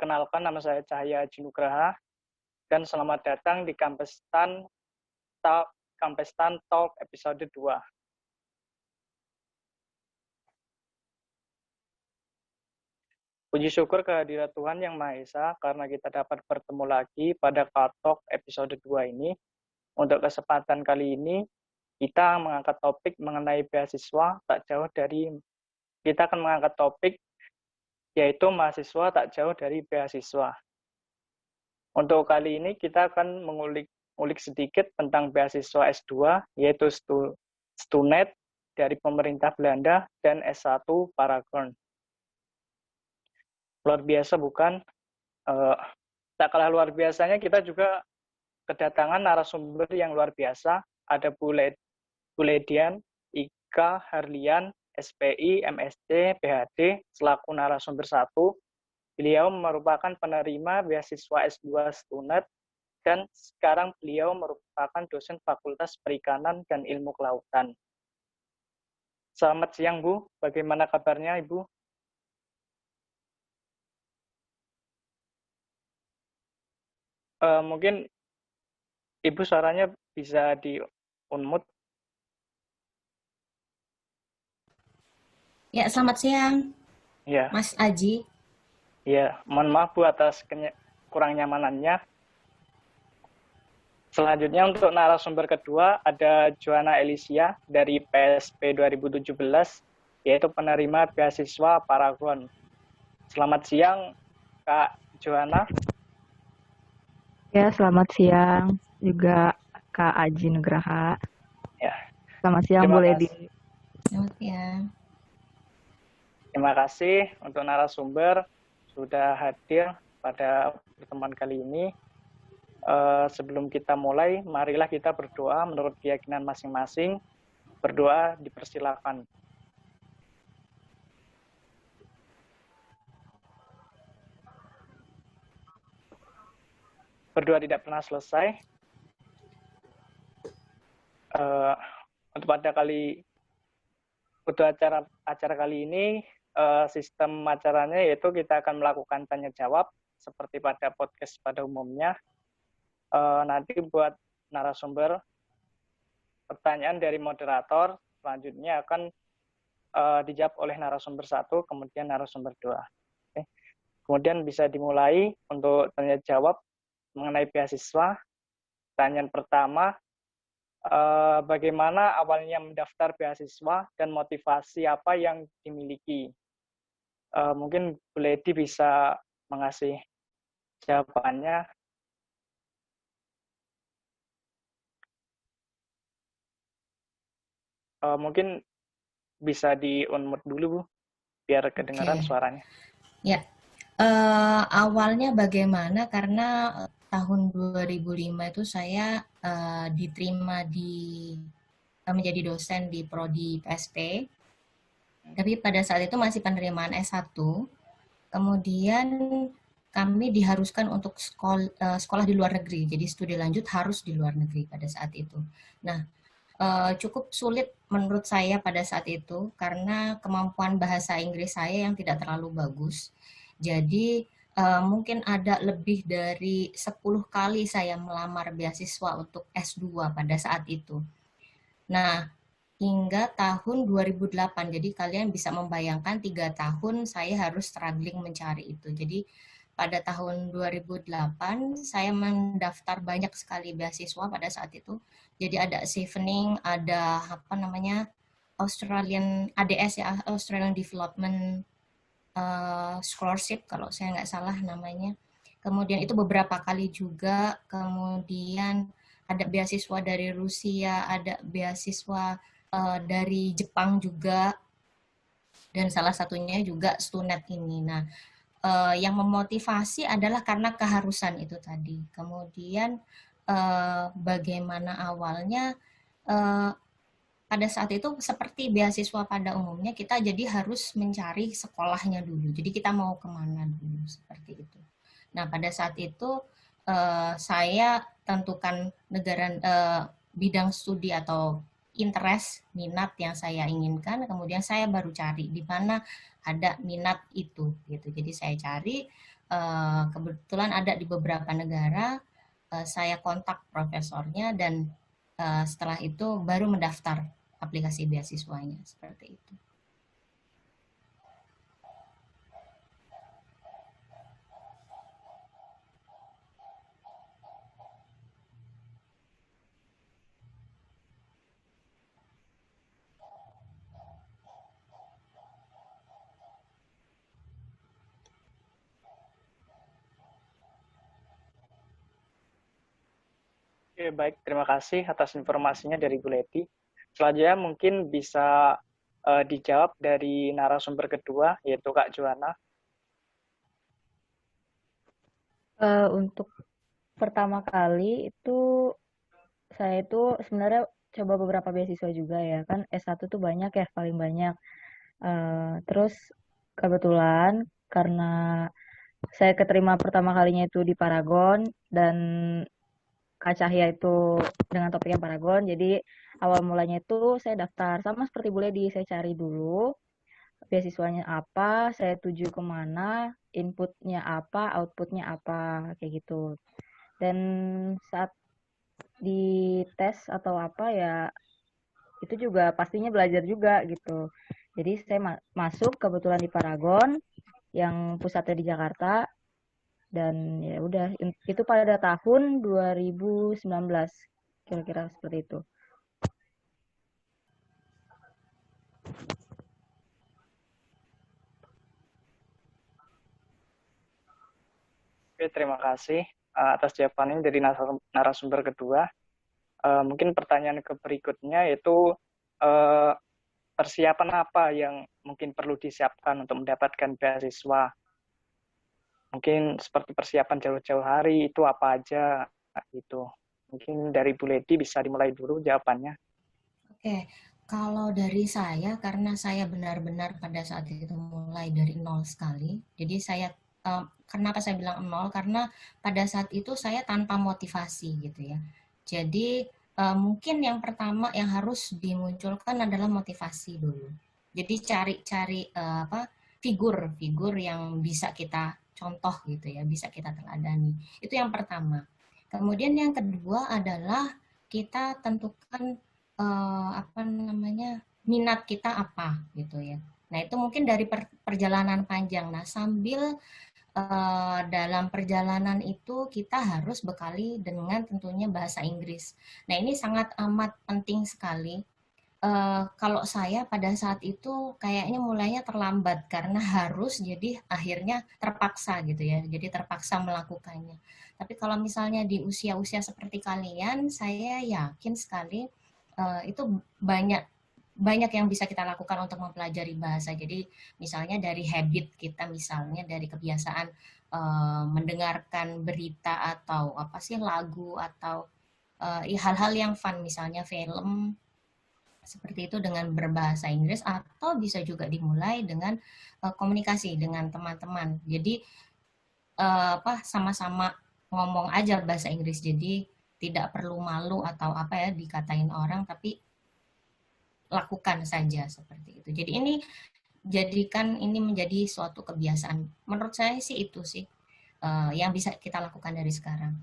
Perkenalkan, nama saya Cahya Haji Nugraha, dan selamat datang di Campestan Talk episode 2. Puji syukur kehadirat Tuhan Yang Maha Esa karena kita dapat bertemu lagi pada Talk episode 2 ini. Untuk kesempatan kali ini, kita mengangkat topik mengenai beasiswa kita akan mengangkat topik yaitu mahasiswa tak jauh dari beasiswa. Untuk kali ini kita akan mengulik sedikit tentang beasiswa S2, yaitu Stunet dari pemerintah Belanda dan S1 Paragon. Luar biasa bukan? Tak kalah luar biasanya kita juga kedatangan narasumber yang luar biasa. Ada Bu Ledian, Ika, Harlian, SPI, MSc, PhD, selaku narasumber 1. Beliau merupakan penerima beasiswa S2 Stunet dan sekarang beliau merupakan dosen Fakultas Perikanan dan Ilmu Kelautan. Selamat siang, Bu. Bagaimana kabarnya, Ibu? Mungkin Ibu suaranya bisa di-unmute. Ya, selamat siang, Ya. Mas Aji. Ya, mohon maaf Bu atas kurang nyamanannya. Selanjutnya untuk narasumber kedua ada Joanna Elisia dari PSP 2017, yaitu penerima beasiswa Paragon. Selamat siang, Kak Joanna. Ya, selamat siang juga Kak Aji Nugraha. Ya. Selamat siang Bu Ledi. Selamat siang. Terima kasih untuk narasumber sudah hadir pada pertemuan kali ini. Sebelum kita mulai, marilah kita berdoa menurut keyakinan masing-masing. Berdoa dipersilakan. Berdoa tidak pernah selesai. Untuk acara kali ini, sistem acaranya yaitu kita akan melakukan tanya jawab seperti pada podcast pada umumnya. Nanti buat narasumber, pertanyaan dari moderator selanjutnya akan dijawab oleh narasumber 1, kemudian narasumber 2. Oke. Kemudian bisa dimulai untuk tanya jawab mengenai beasiswa. Pertanyaan pertama, bagaimana awalnya mendaftar beasiswa dan motivasi apa yang dimiliki? Mungkin Bu Ledi bisa mengasih jawabannya. Mungkin bisa di-unmute dulu, Bu, biar kedengaran suaranya. Ya, awalnya bagaimana? Karena tahun 2005 itu saya diterima menjadi dosen di Prodi PSP. Tapi pada saat itu masih penerimaan S1. Kemudian kami diharuskan untuk sekolah di luar negeri. Jadi studi lanjut harus di luar negeri pada saat itu. Nah, cukup sulit menurut saya pada saat itu karena kemampuan bahasa Inggris saya yang tidak terlalu bagus. Jadi mungkin ada lebih dari 10 kali saya melamar beasiswa untuk S2 pada saat itu. Nah, hingga tahun 2008, jadi kalian bisa membayangkan 3 tahun saya harus struggling mencari itu. Jadi pada tahun 2008 saya mendaftar banyak sekali beasiswa pada saat itu. Jadi ada Chevening, ada Australian ADS ya, Australian Development Scholarship kalau saya nggak salah namanya. Kemudian itu beberapa kali juga. Kemudian ada beasiswa dari Rusia, ada beasiswa dari Jepang juga, dan salah satunya juga Stunet ini. Nah, yang memotivasi adalah karena keharusan itu tadi. Kemudian bagaimana awalnya, pada saat itu seperti beasiswa pada umumnya kita jadi harus mencari sekolahnya dulu. Jadi kita mau kemana dulu seperti itu. Nah, pada saat itu saya tentukan bidang studi atau interest, minat yang saya inginkan, kemudian saya baru cari di mana ada minat itu gitu. Jadi saya cari, kebetulan ada di beberapa negara, saya kontak profesornya dan setelah itu baru mendaftar aplikasi beasiswanya seperti itu. Oke, baik. Terima kasih atas informasinya dari Bu Leti. Selanjutnya mungkin bisa dijawab dari narasumber kedua, yaitu Kak Juana. Untuk pertama kali itu saya itu sebenarnya coba beberapa beasiswa juga ya kan S1 tuh banyak ya paling banyak. Terus kebetulan karena saya keterima pertama kalinya itu di Paragon dan Kak Cahya itu dengan topiknya Paragon. Jadi awal mulanya itu saya daftar sama seperti Bu Ledi, saya cari dulu beasiswanya apa, saya tuju kemana, inputnya apa, outputnya apa, kayak gitu. Dan saat di tes atau apa ya itu juga pastinya belajar juga gitu. Jadi saya masuk kebetulan di Paragon yang pusatnya di Jakarta dan ya udah itu pada tahun 2019 kira-kira seperti itu. Oke, terima kasih atas jawabannya dari narasumber kedua. Mungkin pertanyaan ke berikutnya yaitu persiapan apa yang mungkin perlu disiapkan untuk mendapatkan beasiswa? Mungkin seperti persiapan jauh-jauh hari itu apa aja gitu. Mungkin dari Bu Ledi bisa dimulai dulu jawabannya. Oke, kalau dari saya, karena saya benar-benar pada saat itu mulai dari nol sekali, jadi saya, kenapa saya bilang nol, karena pada saat itu saya tanpa motivasi gitu ya. Jadi mungkin yang pertama yang harus dimunculkan adalah motivasi dulu. Jadi cari-cari figur-figur yang bisa kita contoh gitu ya, bisa kita teladani. Itu yang pertama. Kemudian yang kedua adalah kita tentukan apa namanya, minat kita apa gitu ya. Nah itu mungkin dari perjalanan panjang. Nah sambil dalam perjalanan itu kita harus bekali dengan tentunya bahasa Inggris. Nah ini sangat amat penting sekali. Kalau saya pada saat itu kayaknya mulainya terlambat karena harus, jadi akhirnya terpaksa gitu ya. Jadi terpaksa melakukannya. Tapi kalau misalnya di usia-usia seperti kalian, saya yakin sekali itu banyak banyak yang bisa kita lakukan untuk mempelajari bahasa. Jadi misalnya dari habit kita, misalnya dari kebiasaan mendengarkan berita atau apa sih lagu atau hal-hal yang fun, misalnya film seperti itu dengan berbahasa Inggris, atau bisa juga dimulai dengan komunikasi dengan teman-teman. Jadi sama-sama ngomong aja bahasa Inggris. Jadi tidak perlu malu atau apa ya dikatain orang, tapi lakukan saja seperti itu. Jadi ini jadikan ini menjadi suatu kebiasaan. Menurut saya sih itu sih yang bisa kita lakukan dari sekarang.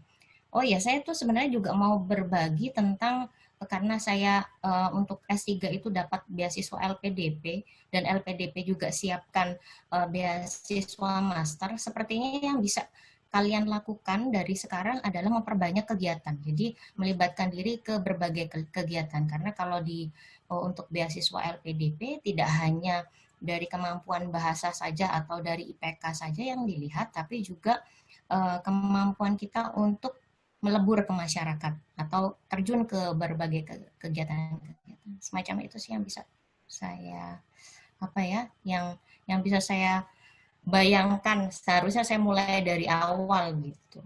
Oh ya, saya tuh sebenarnya juga mau berbagi tentang karena saya untuk S3 itu dapat beasiswa LPDP dan LPDP juga siapkan beasiswa master. Sepertinya yang bisa kalian lakukan dari sekarang adalah memperbanyak kegiatan. Jadi melibatkan diri ke berbagai kegiatan, karena kalau untuk beasiswa LPDP tidak hanya dari kemampuan bahasa saja atau dari IPK saja yang dilihat, tapi juga kemampuan kita untuk melebur ke masyarakat atau terjun ke berbagai kegiatan semacam itu sih yang bisa saya yang bisa saya bayangkan. Seharusnya saya mulai dari awal gitu.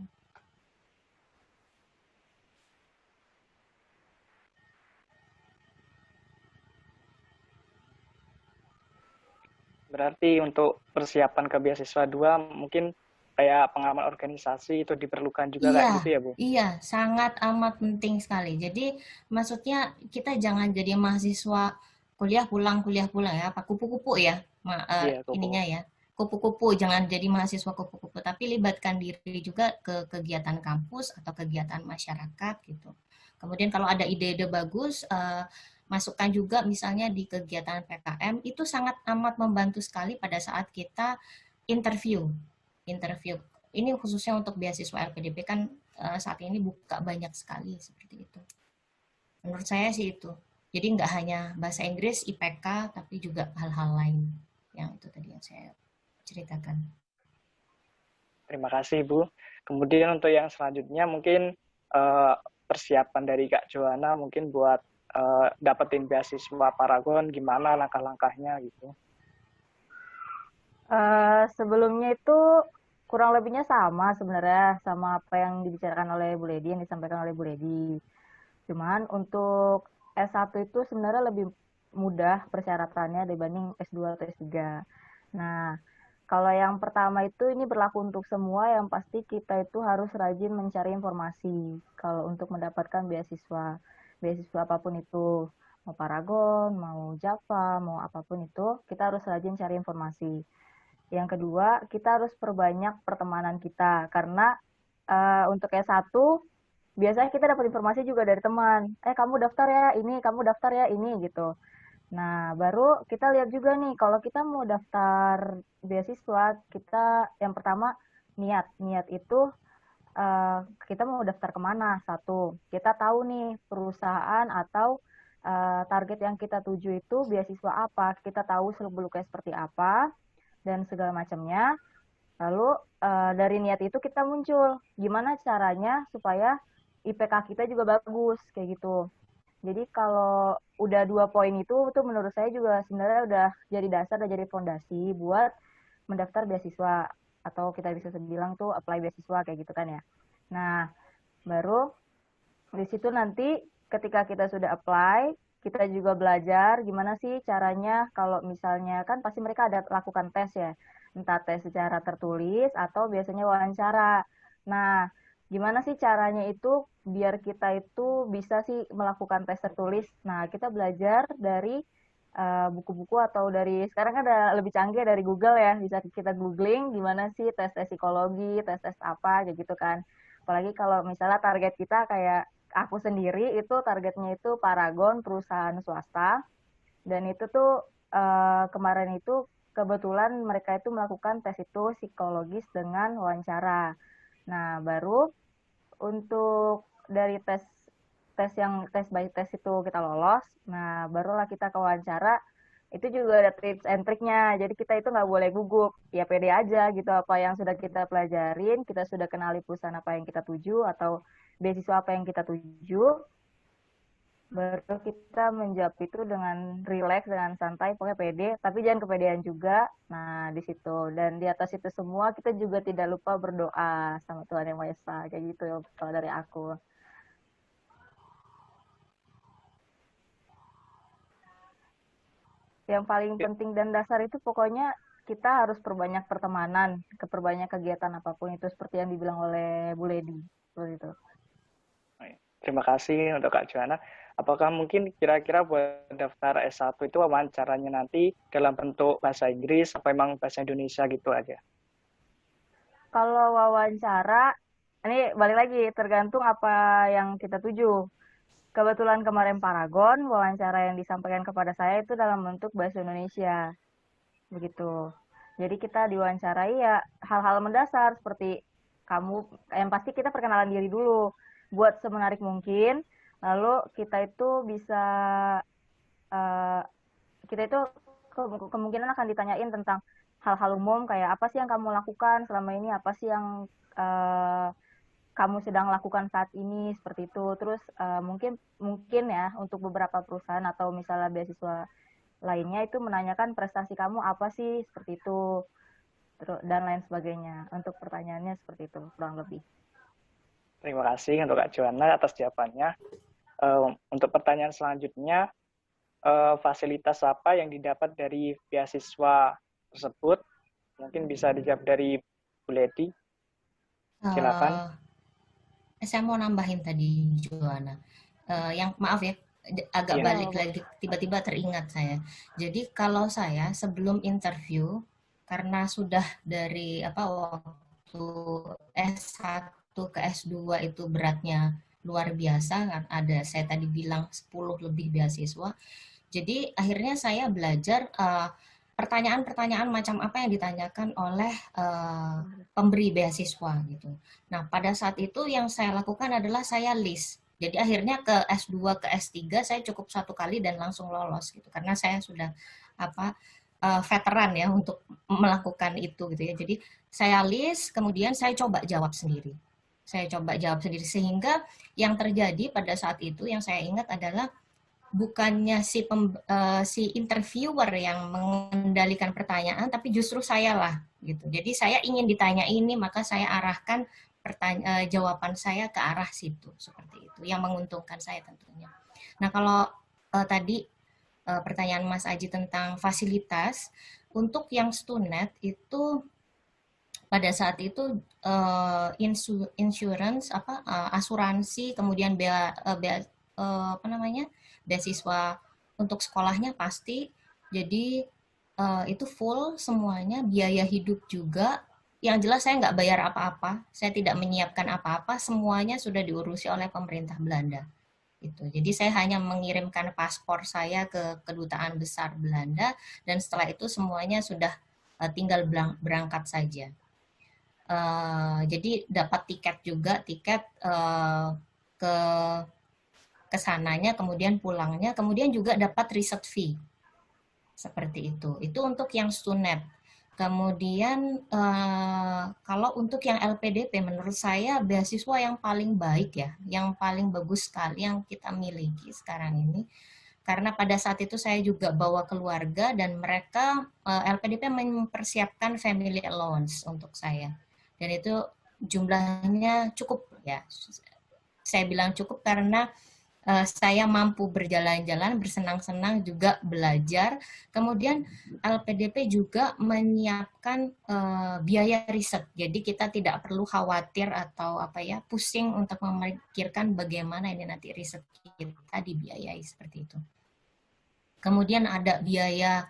Berarti untuk persiapan ke beasiswa 2 mungkin kayak pengalaman organisasi itu diperlukan juga kayak gitu ya Bu? Iya, sangat amat penting sekali. Jadi maksudnya kita jangan jadi mahasiswa kuliah pulang ya, apa kupu-kupu ya, Iya, ininya ya, kupu-kupu, jangan jadi mahasiswa kupu-kupu, tapi libatkan diri juga ke kegiatan kampus atau kegiatan masyarakat gitu. Kemudian kalau ada ide-ide bagus, masukkan juga misalnya di kegiatan PKM, itu sangat amat membantu sekali pada saat kita interview. Ini khususnya untuk beasiswa LPDP kan saat ini buka banyak sekali seperti itu. Menurut saya sih itu. Jadi nggak hanya bahasa Inggris, IPK, tapi juga hal-hal lain. Yang itu tadi yang saya ceritakan. Terima kasih, Bu. Kemudian untuk yang selanjutnya mungkin persiapan dari Kak Joanna mungkin buat dapetin beasiswa Paragon, gimana langkah-langkahnya gitu. Sebelumnya itu kurang lebihnya sama sebenarnya, sama apa yang dibicarakan oleh Bu Ledi, yang disampaikan oleh Bu Ledi. Cuman untuk S1 itu sebenarnya lebih mudah persyaratannya dibanding S2 atau S3. Nah, kalau yang pertama itu ini berlaku untuk semua, yang pasti kita itu harus rajin mencari informasi kalau untuk mendapatkan beasiswa. Beasiswa apapun itu, mau Paragon, mau Java, mau apapun itu, kita harus rajin cari informasi. Yang kedua, kita harus perbanyak pertemanan kita, karena untuk S1 biasanya kita dapat informasi juga dari teman. Kamu daftar ya ini, kamu daftar ya ini gitu. Nah, baru kita lihat juga nih, kalau kita mau daftar beasiswa, kita yang pertama niat. Niat itu kita mau daftar kemana? Satu, kita tahu nih perusahaan atau target yang kita tuju itu beasiswa apa. Kita tahu seluk-beluknya seperti apa dan segala macamnya. Lalu dari niat itu kita muncul, gimana caranya supaya IPK kita juga bagus, kayak gitu. Jadi kalau udah 2 poin itu tuh menurut saya juga sebenarnya udah jadi dasar, udah jadi fondasi buat mendaftar beasiswa, atau kita bisa bilang tuh apply beasiswa kayak gitu kan ya. Nah, baru di situ nanti ketika kita sudah apply, kita juga belajar gimana sih caranya kalau misalnya kan pasti mereka ada lakukan tes ya, entah tes secara tertulis atau biasanya wawancara. Nah, gimana sih caranya itu biar kita itu bisa sih melakukan tes tertulis. Nah, kita belajar dari buku-buku atau dari sekarang kan ada lebih canggih dari Google ya, bisa kita googling gimana sih tes-tes psikologi, tes-tes apa kayak gitu kan. Apalagi kalau misalnya target kita kayak aku sendiri itu targetnya itu Paragon, perusahaan swasta, dan itu tuh kemarin itu kebetulan mereka itu melakukan tes itu psikologis dengan wawancara. Nah, baru untuk dari tes by tes itu kita lolos, nah barulah kita ke wawancara. Itu juga ada tips and triknya, jadi kita itu nggak boleh gugup, ya pede aja gitu, apa yang sudah kita pelajarin, kita sudah kenali perusahaan apa yang kita tuju atau beasiswa apa yang kita tuju, baru kita menjawab itu dengan rileks, dengan santai, pokoknya pede, tapi jangan kepedean juga. Nah, di situ. Dan di atas itu semua, kita juga tidak lupa berdoa sama Tuhan Yang Maha Esa. Kayak gitu ya, kalau dari aku. Yang paling penting dan dasar itu pokoknya kita harus perbanyak pertemanan, perbanyak kegiatan apapun itu, seperti yang dibilang oleh Bu Ledi. Seperti itu. Terima kasih untuk Kak Joanna. Apakah mungkin kira-kira buat daftar S1 itu wawancaranya nanti dalam bentuk bahasa Inggris atau memang bahasa Indonesia gitu aja? Kalau wawancara, ini balik lagi tergantung apa yang kita tuju. Kebetulan kemarin Paragon, wawancara yang disampaikan kepada saya itu dalam bentuk bahasa Indonesia. Begitu. Jadi kita diwawancarai ya hal-hal mendasar seperti kamu, yang pasti kita perkenalan diri dulu. Buat semenarik mungkin, lalu kita itu bisa, kita itu kemungkinan akan ditanyain tentang hal-hal umum kayak apa sih yang kamu lakukan selama ini, apa sih yang kamu sedang lakukan saat ini, seperti itu. Terus mungkin ya untuk beberapa perusahaan atau misalnya beasiswa lainnya itu menanyakan prestasi kamu apa sih, seperti itu, dan lain sebagainya. Untuk pertanyaannya seperti itu kurang lebih. Terima kasih untuk Kak Joanna atas jawabannya. Untuk pertanyaan selanjutnya, fasilitas apa yang didapat dari beasiswa tersebut? Mungkin bisa dijawab dari Bu Ledi. Silakan. Saya mau nambahin tadi, Joanna. Yang maaf ya, agak balik lagi, tiba-tiba teringat saya. Jadi kalau saya sebelum interview, karena sudah dari waktu S1 ke S2 itu beratnya luar biasa, kan ada saya tadi bilang 10 lebih beasiswa. Jadi akhirnya saya belajar pertanyaan-pertanyaan macam apa yang ditanyakan oleh pemberi beasiswa gitu. Nah, pada saat itu yang saya lakukan adalah saya list. Jadi akhirnya ke S2 ke S3 saya cukup 1 kali dan langsung lolos gitu. Karena saya sudah veteran ya untuk melakukan itu gitu ya. Jadi saya list, kemudian saya coba jawab sendiri. Sehingga yang terjadi pada saat itu yang saya ingat adalah bukannya si interviewer yang mengendalikan pertanyaan, tapi justru saya lah gitu. Jadi saya ingin ditanya ini, maka saya arahkan jawaban saya ke arah situ, seperti itu. Yang menguntungkan saya tentunya. Nah, kalau tadi pertanyaan Mas Aji tentang fasilitas, untuk yang Stunet itu pada saat itu insurance asuransi, kemudian beasiswa untuk sekolahnya pasti. Jadi itu full semuanya, biaya hidup juga. Yang jelas saya nggak bayar apa-apa, saya tidak menyiapkan apa-apa, semuanya sudah diurusi oleh pemerintah Belanda. Jadi saya hanya mengirimkan paspor saya ke kedutaan besar Belanda, dan setelah itu semuanya sudah tinggal berangkat saja. Jadi dapat tiket ke sananya, kemudian pulangnya, kemudian juga dapat riset fee. Seperti itu. Itu untuk yang Stunet. Kemudian kalau untuk yang LPDP, menurut saya beasiswa yang paling baik ya, yang paling bagus sekali yang kita miliki sekarang ini. Karena pada saat itu saya juga bawa keluarga dan mereka LPDP mempersiapkan family allowance untuk saya. Dan itu jumlahnya cukup ya. Saya bilang cukup karena saya mampu berjalan-jalan, bersenang-senang, juga belajar. Kemudian LPDP juga menyiapkan biaya riset. Jadi kita tidak perlu khawatir atau pusing untuk memikirkan bagaimana ini nanti riset kita dibiayai seperti itu. Kemudian ada biaya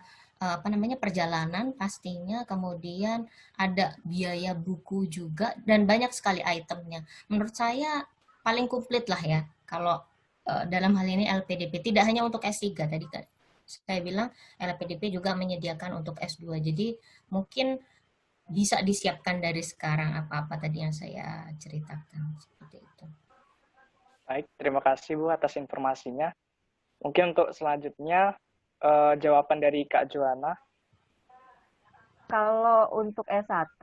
perjalanan pastinya, kemudian ada biaya buku juga, dan banyak sekali itemnya. Menurut saya paling komplit lah ya kalau dalam hal ini LPDP, tidak hanya untuk S3 tadi kan saya bilang, LPDP juga menyediakan untuk S2. Jadi mungkin bisa disiapkan dari sekarang apa-apa tadi yang saya ceritakan seperti itu. Baik, terima kasih Bu atas informasinya. Mungkin untuk selanjutnya jawaban dari Kak Joanna. Kalau untuk S1,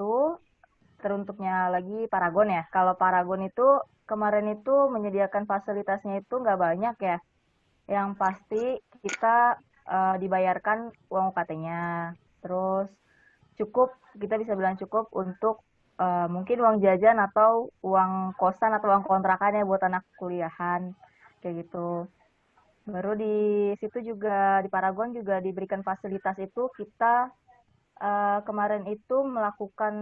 teruntuknya lagi Paragon ya. Kalau Paragon itu kemarin itu menyediakan fasilitasnya itu nggak banyak ya. Yang pasti kita dibayarkan uang UKT-nya. Terus cukup, kita bisa bilang cukup untuk mungkin uang jajan atau uang kosan atau uang kontrakan ya buat anak kuliahan. Kayak gitu. Baru di situ juga, di Paragon juga diberikan fasilitas itu, kita kemarin itu melakukan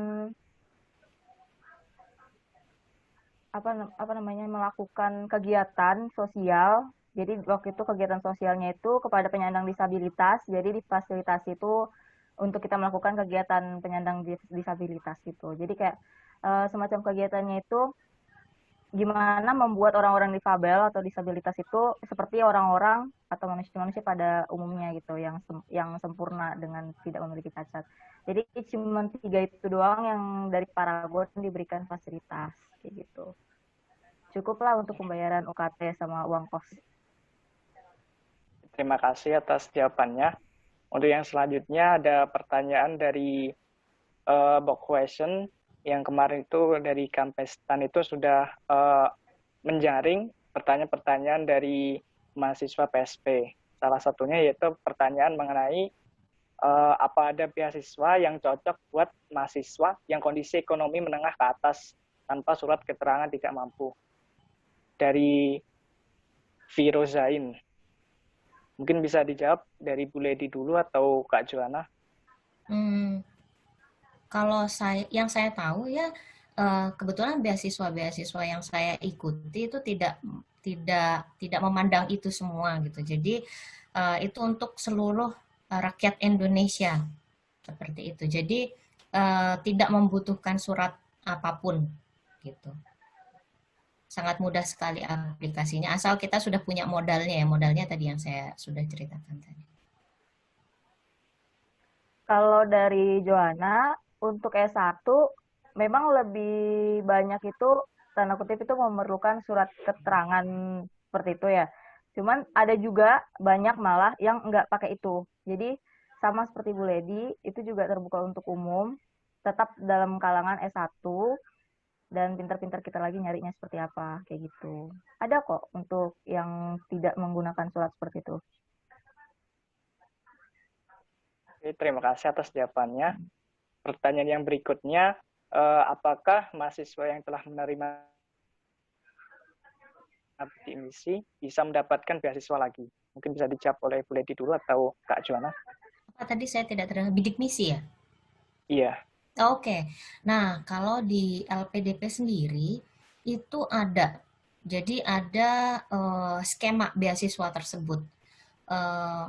melakukan kegiatan sosial. Jadi waktu itu kegiatan sosialnya itu kepada penyandang disabilitas. Jadi di fasilitas itu untuk kita melakukan kegiatan penyandang disabilitas gitu. Jadi kayak semacam kegiatannya itu gimana membuat orang-orang difabel atau disabilitas itu seperti orang-orang atau manusia-manusia pada umumnya gitu, yang sempurna dengan tidak memiliki cacat. Jadi cuma 3 itu doang yang dari Paragon diberikan fasilitas kayak gitu. Cukuplah untuk pembayaran UKT sama uang kos. Terima kasih atas jawabannya. Untuk yang selanjutnya ada pertanyaan dari box question yang kemarin itu dari Kampestan itu sudah menjaring pertanyaan-pertanyaan dari mahasiswa PSP. Salah satunya yaitu pertanyaan mengenai apa ada beasiswa yang cocok buat mahasiswa yang kondisi ekonomi menengah ke atas tanpa surat keterangan tidak mampu. Dari Firozain. Mungkin bisa dijawab dari Bu Lady dulu atau Kak Joanna? Kalau yang saya tahu ya, kebetulan beasiswa yang saya ikuti itu tidak memandang itu semua gitu. Jadi itu untuk seluruh rakyat Indonesia. Seperti itu. Jadi tidak membutuhkan surat apapun gitu. Sangat mudah sekali aplikasinya, asal kita sudah punya modalnya ya. Modalnya tadi yang saya sudah ceritakan tadi. Kalau dari Joanna, untuk S1 memang lebih banyak itu, tanda kutip itu memerlukan surat keterangan seperti itu ya. Cuman ada juga banyak malah yang nggak pakai itu. Jadi sama seperti Bu Ledi, itu juga terbuka untuk umum, tetap dalam kalangan S1, dan pintar-pintar kita lagi nyarinya seperti apa, kayak gitu. Ada kok untuk yang tidak menggunakan surat seperti itu. Oke, terima kasih atas jawabannya. Pertanyaan yang berikutnya, apakah mahasiswa yang telah menerima bidik misi bisa mendapatkan beasiswa lagi? Mungkin bisa dijawab oleh Bu Ledi dulu atau Kak Joanna. Apa tadi saya tidak terdengar, bidik misi ya? Iya. Oke. Nah, kalau di LPDP sendiri itu ada. Jadi ada skema beasiswa tersebut. Eh,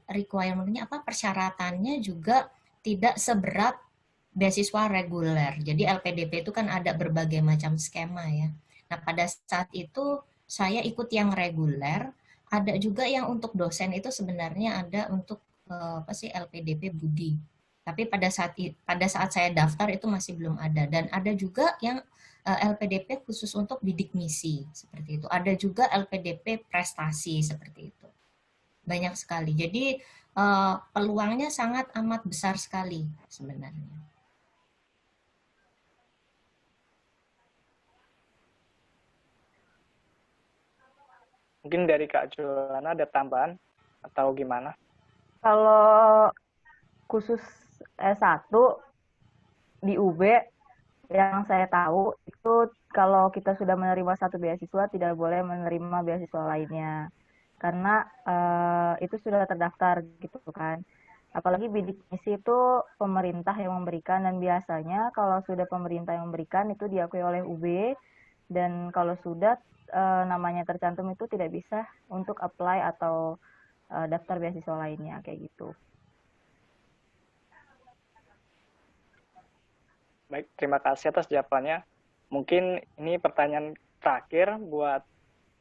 requirement-nya apa? Persyaratannya juga tidak seberat beasiswa reguler. Jadi LPDP itu kan ada berbagai macam skema ya. Nah, pada saat itu saya ikut yang reguler, ada juga yang untuk dosen itu sebenarnya ada untuk apa sih LPDP Budi. Tapi pada saat saya daftar itu masih belum ada, dan ada juga yang LPDP khusus untuk bidik misi seperti itu. Ada juga LPDP prestasi seperti itu. Banyak sekali. Jadi peluangnya sangat amat besar sekali sebenarnya. Mungkin dari Kak Joanna ada tambahan atau gimana? Kalau khusus S1 di UB, yang saya tahu itu kalau kita sudah menerima satu beasiswa tidak boleh menerima beasiswa lainnya, karena itu sudah terdaftar gitu kan. Apalagi bidik misi itu pemerintah yang memberikan, dan biasanya kalau sudah pemerintah yang memberikan itu diakui oleh UB, dan kalau sudah namanya tercantum itu tidak bisa untuk apply atau daftar beasiswa lainnya kayak gitu. Baik, terima kasih atas jawabannya. Mungkin ini pertanyaan terakhir buat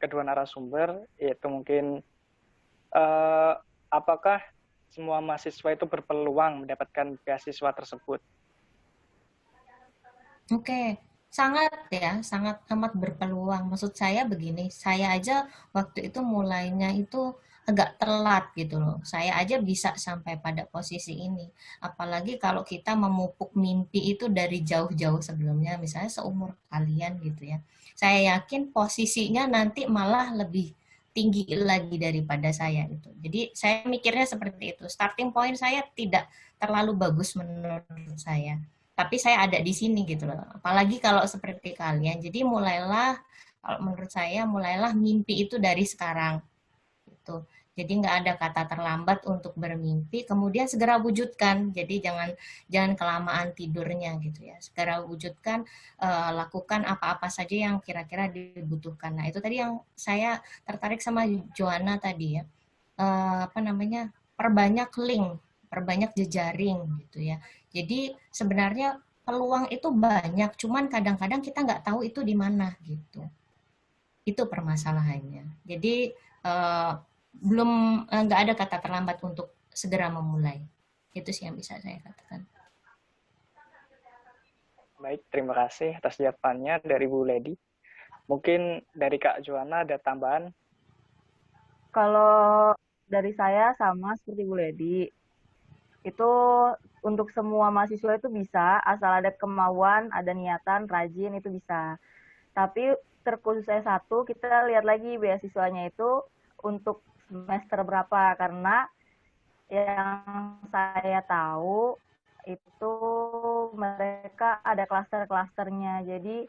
kedua narasumber, yaitu mungkin apakah semua mahasiswa itu berpeluang mendapatkan beasiswa tersebut? Oke, sangat ya, sangat amat berpeluang. Maksud saya begini, saya aja waktu itu mulainya itu agak telat gitu loh. Saya aja bisa sampai pada posisi ini. Apalagi kalau kita memupuk mimpi itu dari jauh-jauh sebelumnya, misalnya seumur kalian gitu ya. Saya yakin posisinya nanti malah lebih tinggi lagi daripada saya itu. Jadi saya mikirnya seperti itu. Starting point saya tidak terlalu bagus menurut saya, tapi saya ada di sini gitu loh. Apalagi kalau seperti kalian. Jadi mulailah, kalau menurut saya mulailah mimpi itu dari sekarang gitu. Jadi nggak ada kata terlambat untuk bermimpi, kemudian segera wujudkan. Jadi jangan kelamaan tidurnya gitu ya. Segera wujudkan, lakukan apa-apa saja yang kira-kira dibutuhkan. Nah itu tadi yang saya tertarik sama Joanna tadi ya. Apa namanya, perbanyak link, perbanyak jejaring gitu ya. Jadi sebenarnya peluang itu banyak, cuman kadang-kadang kita nggak tahu itu di mana gitu. Itu permasalahannya. Jadi eh, belum nggak ada kata terlambat untuk segera memulai. Itu sih yang bisa saya katakan. Baik, terima kasih atas jawabannya dari Bu Ledi. Mungkin dari Kak Joanna ada tambahan? Kalau dari saya sama seperti Bu Ledi, itu untuk semua mahasiswa itu bisa, asal ada kemauan, ada niatan, rajin itu bisa. Tapi terkhusus S1 kita lihat lagi beasiswanya itu untuk semester berapa, karena yang saya tahu itu mereka ada klaster-klasternya. Jadi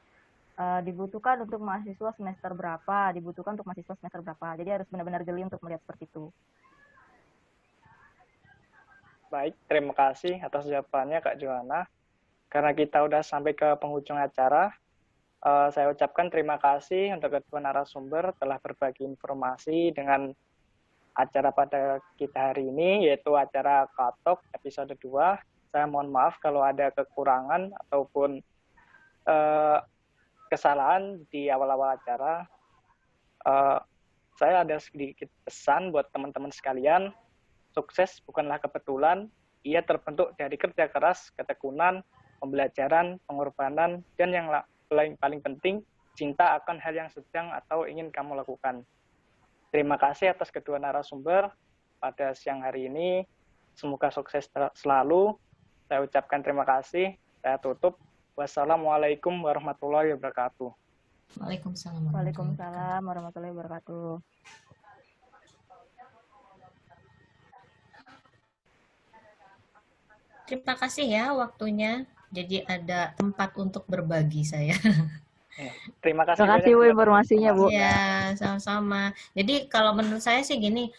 dibutuhkan untuk mahasiswa semester berapa, dibutuhkan untuk mahasiswa semester berapa. Jadi harus benar-benar jeli untuk melihat seperti itu. Baik, terima kasih atas jawabannya Kak Joanna. Karena kita udah sampai ke penghujung acara, saya ucapkan terima kasih untuk kedua narasumber telah berbagi informasi dengan acara pada kita hari ini, yaitu acara Katok episode 2. Saya mohon maaf kalau ada kekurangan ataupun kesalahan di awal-awal acara. Saya ada sedikit pesan buat teman-teman sekalian. Sukses bukanlah kebetulan, ia terbentuk dari kerja keras, ketekunan, pembelajaran, pengorbanan, dan yang paling penting, cinta akan hal yang sedang atau ingin kamu lakukan. Terima kasih atas kedua narasumber pada siang hari ini. Semoga sukses selalu. Saya ucapkan terima kasih. Saya tutup. Wassalamualaikum warahmatullahi wabarakatuh. Waalaikumsalam. Waalaikumsalam warahmatullahi wabarakatuh. Terima kasih ya waktunya. Jadi ada tempat untuk berbagi saya. Terima kasih. Terima kasih Bu informasinya Bu. Ya, sama-sama. Jadi kalau menurut saya sih gini,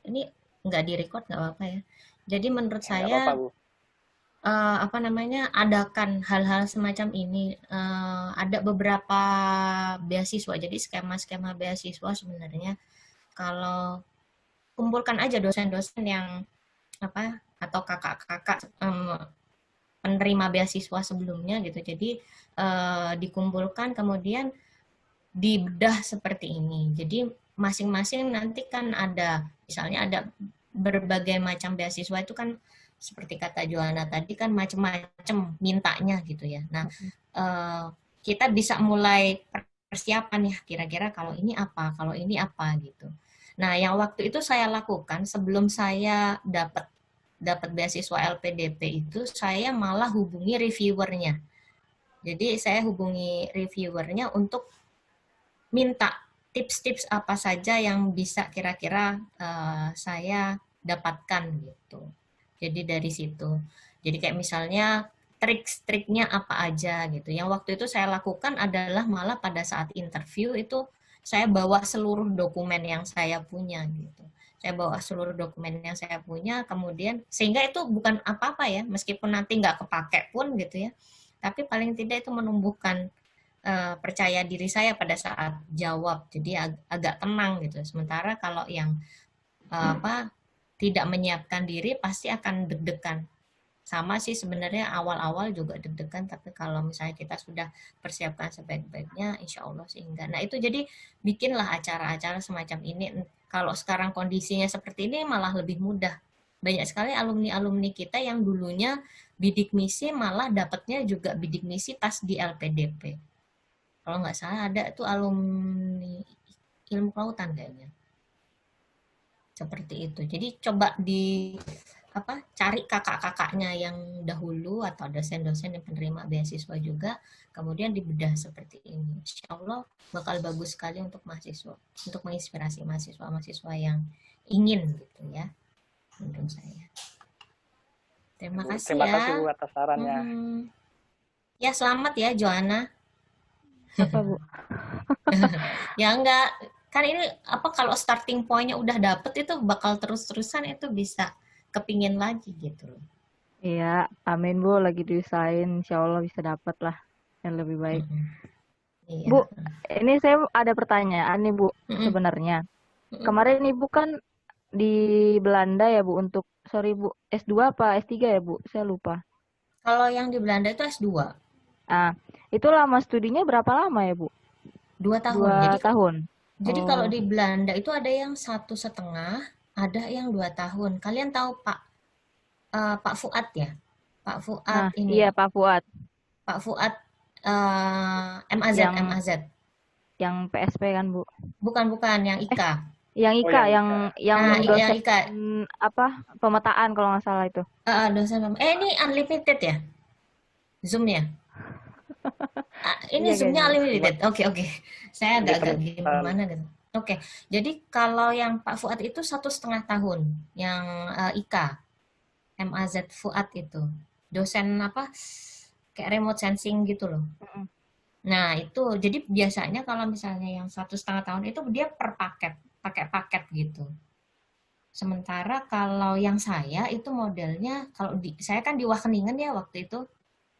ini nggak direcord nggak apa-apa ya. Jadi menurut saya adakan hal-hal semacam ini. Ada beberapa beasiswa. Jadi skema-skema beasiswa sebenarnya kalau kumpulkan aja dosen-dosen yang atau kakak-kakak penerima beasiswa sebelumnya gitu. Jadi dikumpulkan kemudian dibedah seperti ini. Jadi masing-masing nanti kan ada, misalnya ada berbagai macam beasiswa itu kan seperti kata Joanna tadi kan macam-macam mintanya gitu ya. Nah, kita bisa mulai persiapan ya kira-kira kalau ini apa gitu. Nah, yang waktu itu saya lakukan sebelum saya dapat beasiswa LPDP itu, saya malah hubungi reviewernya. Jadi saya hubungi reviewernya untuk minta tips-tips apa saja yang bisa kira-kira saya dapatkan gitu. Jadi dari situ. Jadi kayak misalnya trik-triknya apa aja gitu. Yang waktu itu saya lakukan adalah malah pada saat interview itu saya bawa seluruh dokumen yang saya punya gitu. Saya bawa seluruh dokumen yang saya punya, kemudian sehingga itu bukan apa-apa ya, meskipun nanti nggak kepake pun gitu ya. Tapi paling tidak itu menumbuhkan percaya diri saya pada saat jawab, jadi agak tenang gitu. Sementara kalau yang tidak menyiapkan diri pasti akan deg-degan. Sama sih sebenarnya awal-awal juga deg-degan, tapi kalau misalnya kita sudah persiapkan sebaik-baiknya, insya Allah sih enggak. Nah itu jadi bikinlah acara-acara semacam ini. Kalau sekarang kondisinya seperti ini malah lebih mudah. Banyak sekali alumni-alumni kita yang dulunya bidik misi malah dapatnya juga bidik misi pas di LPDP. Kalau nggak salah ada itu alumni ilmu kelautan kayaknya. Seperti itu. Jadi coba cari kakak-kakaknya yang dahulu atau dosen-dosen yang penerima beasiswa juga, kemudian dibedah seperti ini. Insya Allah bakal bagus sekali untuk mahasiswa, untuk menginspirasi mahasiswa-mahasiswa yang ingin gitu ya, menurut saya. Terima kasih Bu atas sarannya. Ya selamat ya Joanna. Apa Bu? Ya enggak, kan ini kalau starting point-nya udah dapet itu bakal terus-terusan itu bisa kepingin lagi gitu loh. Iya, amin Bu, lagi diusahain, insya Allah bisa dapat lah yang lebih baik. Iya. Bu, ini saya ada pertanyaan nih Bu, sebenarnya. Kemarin Ibu kan di Belanda ya Bu, Bu, S2 apa S3 ya Bu? Saya lupa. Kalau yang di Belanda itu S2. Nah, itu lama studinya berapa lama ya Bu? 2 tahun. 2 tahun. Jadi kalau di Belanda itu ada yang 1,5, ada yang 2 tahun. Kalian tahu Pak Fuad ya? Pak Fuad ini. Iya, Pak Fuad. Pak Fuad MAZ. Yang PSP kan Bu? Bukan, yang IKA. Yang IKA, yang dosen IKA. Pemetaan kalau nggak salah itu. Dosen ini unlimited ya? Zoom-nya? Ini Iya, Zoom-nya unlimited. Oke. Saya agak gimana gitu. Oke. Jadi kalau yang Pak Fuad itu 1,5 tahun, yang IKA, MAZ Fuad itu dosen kayak remote sensing gitu loh. Nah itu jadi biasanya kalau misalnya yang 1,5 tahun itu dia per pakai paket gitu. Sementara kalau yang saya itu modelnya, kalau saya kan di Wageningen ya waktu itu,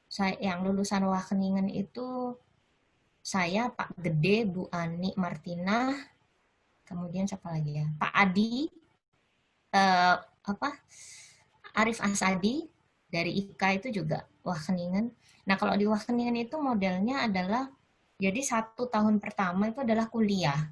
saya yang lulusan Wageningen itu saya, Pak Gede, Bu Ani Martina, kemudian siapa lagi ya, Pak Adi, eh, apa Arif Asadi dari IKA itu juga Wageningen. Nah kalau di Wageningen itu modelnya adalah jadi 1 tahun pertama itu adalah kuliah.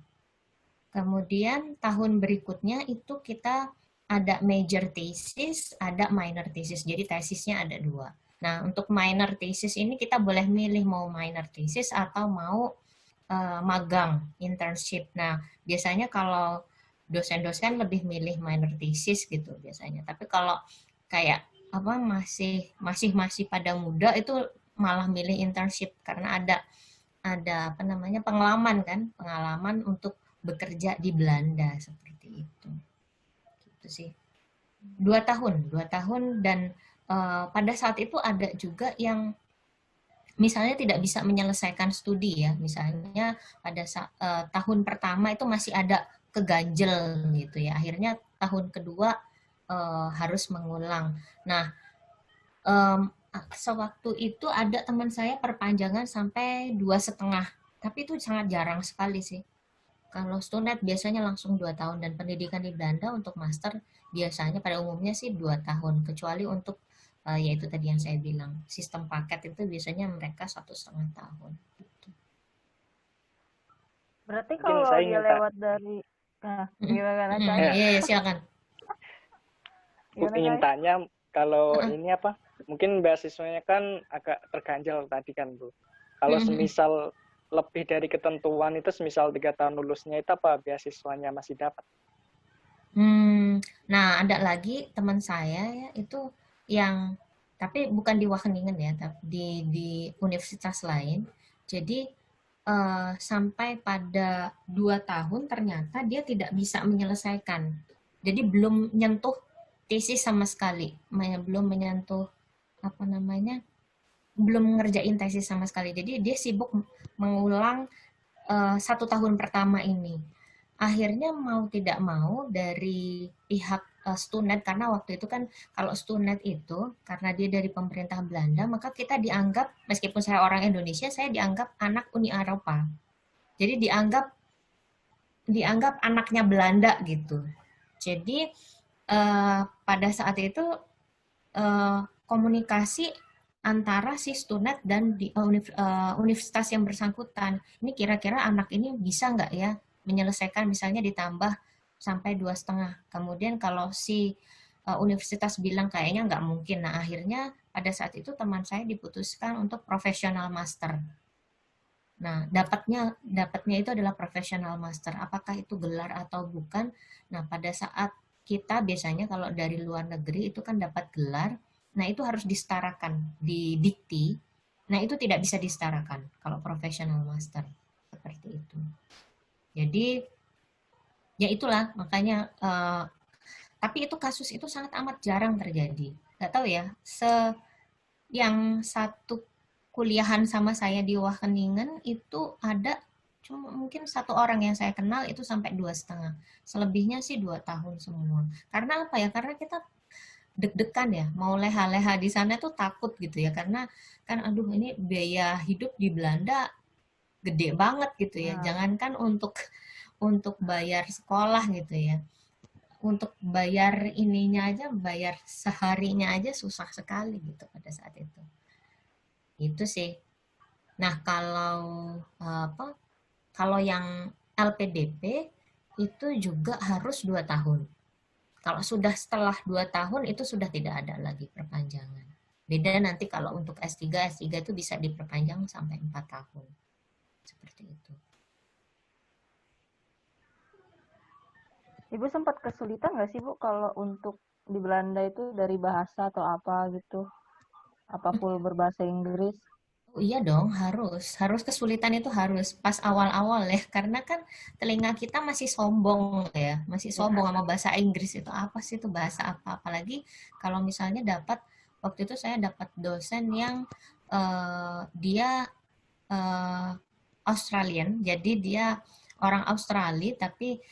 Kemudian tahun berikutnya itu kita ada major thesis, ada minor thesis. Jadi tesisnya ada 2. Nah, untuk minor thesis ini kita boleh milih mau minor thesis atau mau magang, internship. Nah, biasanya kalau dosen-dosen lebih milih minor thesis gitu biasanya. Tapi kalau kayak apa masih pada muda itu malah milih internship karena ada apa namanya pengalaman untuk bekerja di Belanda seperti itu. Gitu sih. 2 tahun dan pada saat itu ada juga yang misalnya tidak bisa menyelesaikan studi ya, misalnya pada tahun pertama itu masih ada keganjel gitu ya, akhirnya tahun kedua harus mengulang. Nah, sewaktu itu ada teman saya perpanjangan sampai 2,5, tapi itu sangat jarang sekali sih. Kalau Stunet biasanya langsung 2 tahun dan pendidikan di Belanda untuk master biasanya pada umumnya sih 2 tahun, kecuali untuk yaitu tadi yang saya bilang sistem paket itu biasanya mereka 1,5 tahun. Gitu. Berarti Mungkin kalau saya dia ingin lewat dari, nah gimana Cai? Iya, silakan. Gimana ingin Cai? tanya kalau ini apa? Mungkin beasiswanya kan agak terganjal tadi kan Bu. Kalau semisal lebih dari ketentuan itu, semisal 3 tahun lulusnya itu apa beasiswanya masih dapat? Nah ada lagi teman saya ya itu yang tapi bukan di Wageningen ya, tapi di universitas lain. Jadi sampai pada 2 tahun ternyata dia tidak bisa menyelesaikan. Jadi belum menyentuh tesis sama sekali, belum menyentuh apa namanya, belum ngerjain tesis sama sekali. Jadi dia sibuk mengulang 1 tahun pertama ini. Akhirnya mau tidak mau dari pihak Stunet, karena waktu itu kan kalau Stunet itu karena dia dari pemerintah Belanda, maka kita dianggap, meskipun saya orang Indonesia, saya dianggap anak Uni Eropa. Jadi dianggap anaknya Belanda gitu. Jadi pada saat itu komunikasi antara si Stunet dan universitas yang bersangkutan. Ini kira-kira anak ini bisa nggak ya menyelesaikan, misalnya ditambah sampai 2,5. Kemudian kalau si universitas bilang kayaknya nggak mungkin. Nah akhirnya pada saat itu teman saya diputuskan untuk profesional master. Nah, dapatnya itu adalah professional master. Apakah itu gelar atau bukan? Nah, pada saat kita biasanya kalau dari luar negeri itu kan dapat gelar, nah itu harus disetarakan di dikti. Nah, itu tidak bisa disetarakan kalau professional master. Seperti itu. Jadi, ya itulah makanya tapi itu kasus itu sangat amat jarang terjadi. Nggak tahu ya, yang satu kuliahan sama saya di Wageningen itu ada cuma mungkin 1 orang yang saya kenal itu sampai 2,5. Selebihnya sih 2 tahun semua. Karena apa ya? Karena kita deg-degan ya, mau leha-leha di sana tuh takut gitu ya. Karena kan aduh ini biaya hidup di Belanda gede banget gitu ya. Jangankan untuk bayar sekolah gitu ya. Untuk bayar ininya aja, bayar seharinya aja susah sekali gitu pada saat itu. Itu sih. Nah, kalau yang LPDP itu juga harus 2 tahun. Kalau sudah setelah 2 tahun itu sudah tidak ada lagi perpanjangan. Beda nanti kalau untuk S3 itu bisa diperpanjang sampai 4 tahun. Seperti itu. Ibu sempat kesulitan nggak sih Bu kalau untuk di Belanda itu dari bahasa atau apa gitu? Apa full berbahasa Inggris? Oh, iya dong, harus kesulitan itu harus pas awal-awal ya, karena kan telinga kita masih sombong ya, masih sombong sama bahasa Inggris itu apa sih itu bahasa apa, apalagi kalau misalnya waktu itu saya dapat dosen yang dia Australian, jadi dia orang Australia tapi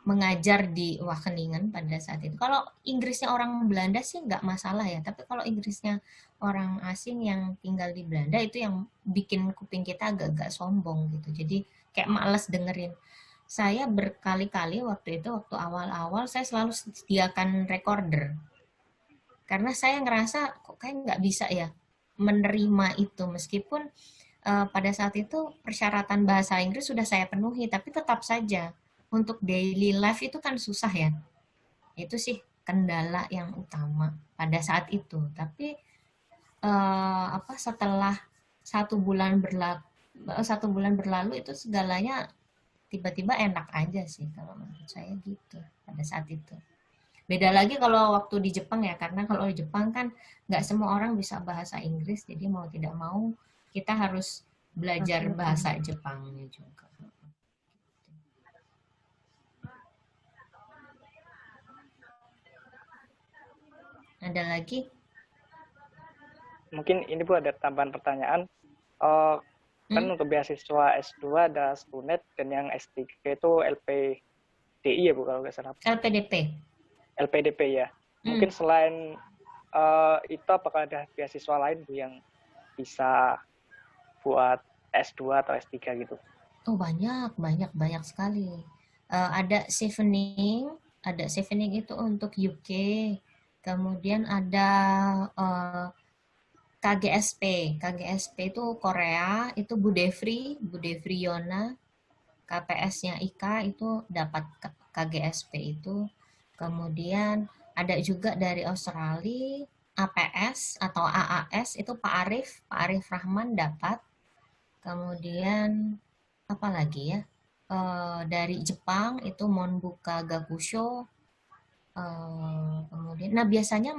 mengajar di Wageningen pada saat itu. Kalau Inggrisnya orang Belanda sih nggak masalah ya, tapi kalau Inggrisnya orang asing yang tinggal di Belanda itu yang bikin kuping kita agak-agak sombong gitu. Jadi kayak males dengerin. Saya berkali-kali waktu awal-awal saya selalu sediakan recorder. Karena saya ngerasa kok kayak nggak bisa ya menerima itu meskipun pada saat itu persyaratan bahasa Inggris sudah saya penuhi, tapi tetap saja untuk daily life itu kan susah ya. Itu sih kendala yang utama pada saat itu. Tapi setelah 1 bulan berlalu itu segalanya tiba-tiba enak aja sih kalau menurut saya gitu pada saat itu. Beda lagi kalau waktu di Jepang ya, karena kalau di Jepang kan nggak semua orang bisa bahasa Inggris, jadi mau tidak mau kita harus belajar bahasa Jepangnya juga. Ada lagi? Mungkin ini Bu ada tambahan pertanyaan. Kan untuk beasiswa S2 ada STUNET dan yang S3 itu LPDI ya Bu kalau nggak salah. LPDP. LPDP ya. Mungkin selain itu apakah ada beasiswa lain Bu yang bisa buat S2 atau S3 gitu? Oh banyak sekali. Ada Chevening itu untuk UK. Kemudian ada KGSP itu Korea, itu Budefri Yona. KPS-nya IKA itu dapat KGSP itu. Kemudian ada juga dari Australia, APS atau AAS itu Pak Arif Rahman dapat. Kemudian apa lagi ya? Dari Jepang itu Monbuka Gakusho. Kemudian, nah biasanya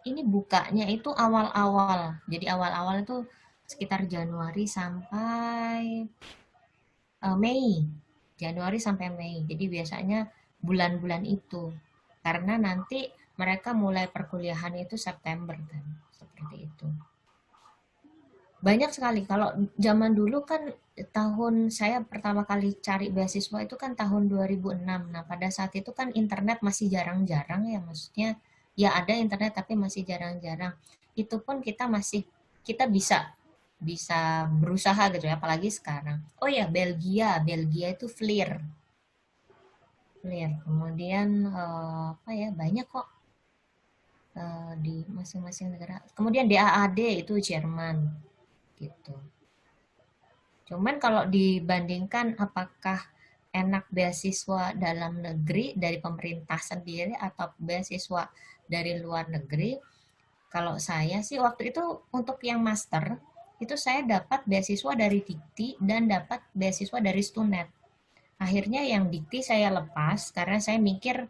ini bukanya itu awal-awal. Jadi awal-awal itu sekitar Januari sampai Mei. Januari sampai Mei. Jadi biasanya bulan-bulan itu. Karena nanti mereka mulai perkuliahan itu September kan. Seperti itu. Banyak sekali. Kalau zaman dulu kan tahun saya pertama kali cari beasiswa itu kan tahun 2006. Nah, pada saat itu kan internet masih jarang-jarang ya, maksudnya ya ada internet tapi masih jarang-jarang. Itu pun kita bisa berusaha gitu ya, apalagi sekarang. Oh ya, Belgia itu FLIR. Kemudian banyak kok di masing-masing negara. Kemudian DAAD itu Jerman gitu. Cuman kalau dibandingkan apakah enak beasiswa dalam negeri dari pemerintah sendiri atau beasiswa dari luar negeri, kalau saya sih waktu itu untuk yang master, itu saya dapat beasiswa dari Dikti dan dapat beasiswa dari Stunet. Akhirnya yang Dikti saya lepas karena saya mikir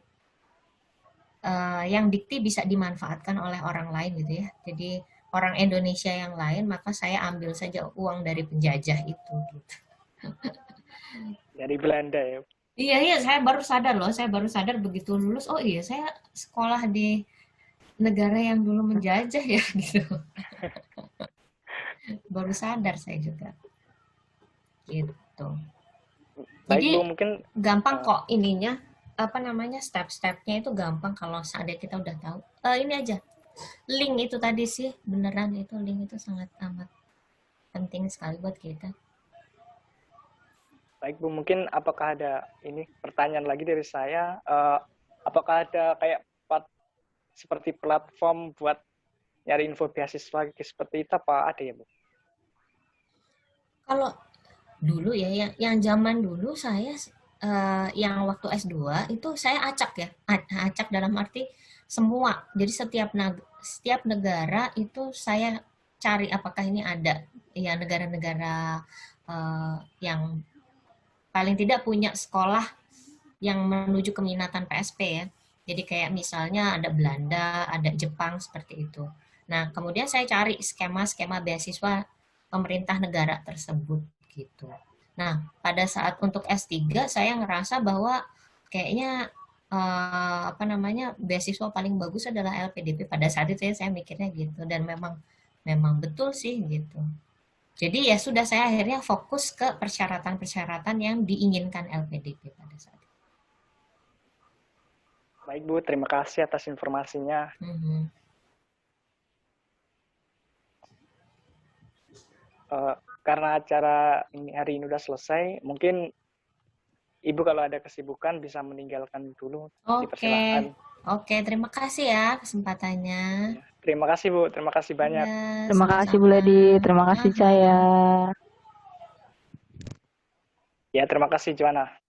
yang Dikti bisa dimanfaatkan oleh orang lain gitu ya. Jadi orang Indonesia yang lain, maka saya ambil saja uang dari penjajah itu. Gitu. Dari Belanda ya? Iya, saya baru sadar begitu lulus, oh iya saya sekolah di negara yang dulu menjajah ya gitu. Baru sadar saya juga. Gitu. Baik, Jadi Bu, mungkin gampang kok ininya, step-stepnya itu gampang kalau seandainya kita udah tahu. Ini aja, link itu tadi sih, beneran itu link itu sangat amat penting sekali buat kita. Baik Bu, mungkin apakah ada ini pertanyaan lagi dari saya, apakah ada kayak seperti platform buat nyari info beasiswa seperti itu apa ada ya Bu? Kalau dulu ya, yang zaman dulu saya yang waktu S2 itu saya acak dalam arti semua. Jadi setiap negara itu saya cari apakah ini ada ya negara-negara yang paling tidak punya sekolah yang menuju keminatan PSP ya. Jadi kayak misalnya ada Belanda, ada Jepang seperti itu. Nah, kemudian saya cari skema-skema beasiswa pemerintah negara tersebut gitu. Nah, pada saat untuk S3 saya ngerasa bahwa kayaknya beasiswa paling bagus adalah LPDP. Pada saat itu ya saya mikirnya gitu dan memang betul sih gitu. Jadi ya sudah saya akhirnya fokus ke persyaratan-persyaratan yang diinginkan LPDP pada saat itu. Baik Bu, terima kasih atas informasinya. karena acara hari ini udah selesai, mungkin Ibu kalau ada kesibukan bisa meninggalkan dulu. Dipersilahkan. Oke, terima kasih ya kesempatannya. Ya. Terima kasih Bu, terima kasih banyak. Ya, Terima kasih Bu sama-sama. Ledi, terima kasih Aha. Caya. Ya, terima kasih Joanna.